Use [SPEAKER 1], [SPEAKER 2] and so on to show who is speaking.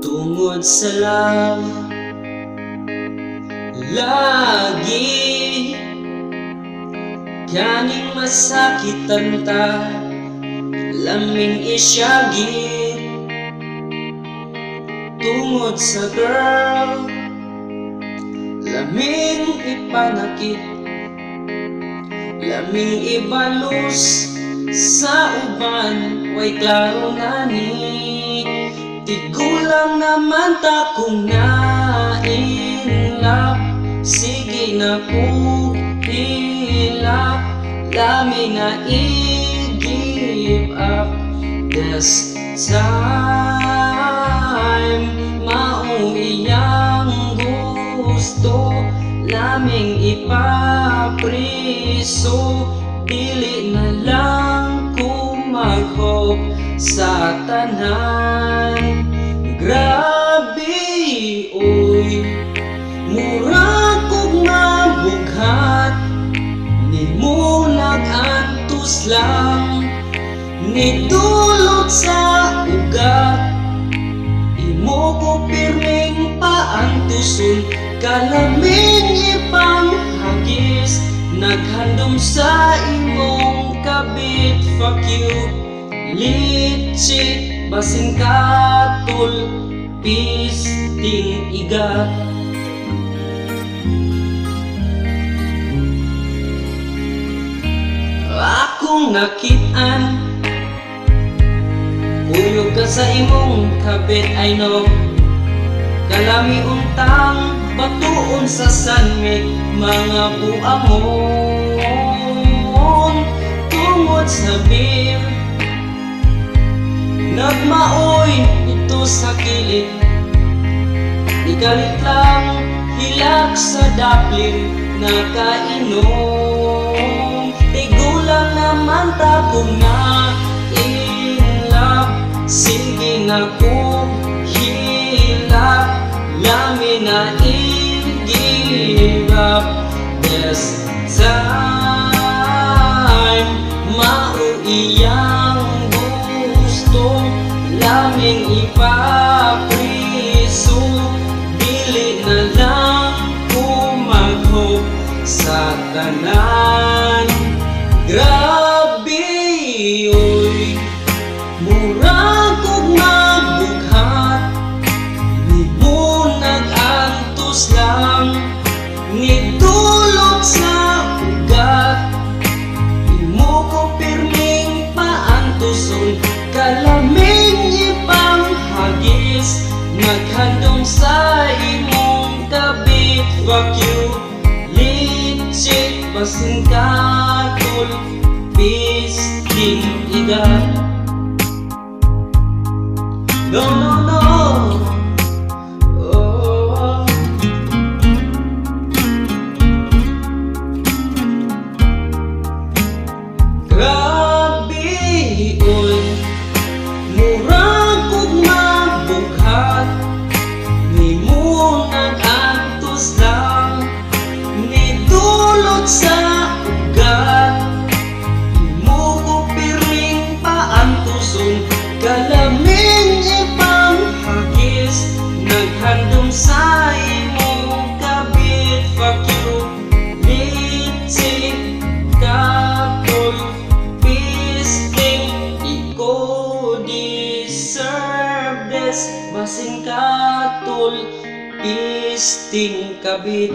[SPEAKER 1] Tungod sa love lagi kaning masakitan ta, laming isyagit. Tungod sa girl laming ipanakit, laming ibalus sa uban, way klaro na ni. Tigulang naman ta kung na-in-love, sige na kung hilap, laming na i-give up. This time mauyang gusto, laming ipapriso, dili na lang kung mag-hope sa tanan. Grabe, oy, mura kong mabughat, ni mo nag-antos lang, nidulot sa ugat. Imo ko pirming paantuson, kalaming ipang hagis, naghandom sa imong kabit. Fuck you, litchit, basin katol, pisting igat. Akong nakitaan, kuyog ka sa imong kabit, I know. Kalami untang batuon sa sanmig, mga buamon. Tungod sa beer nagmaoy ito sa kilid, ikalit lang hilak sa daplin nakainom. Tigulang naman ta kung na-in-love, sige na kung hilak, lamin na i-give up. This time mauyang gusto, laming ipapriso, dili na lang kung mag-hope sa tanan. Grabe, oy, mura kong mabughat, di mo nag-antos lang, nidulot sa ugat. Imo ko pirming paantuson, kalaming ipang hagis, naghandom sa imong kabit. Fuck you, litchit, basin katol, pisting igat. No, no, no. Oh. Grabe, oy, mura kong mabughat, ni mo nag-antos lang, nidulot sa ugat. Imo ko pirming paantuson, kalaming ipang hagis, naghandom sa imong kabit. Fuck you, litchit, katol, pisting, iko deserve this, basin katol, pisting kabit.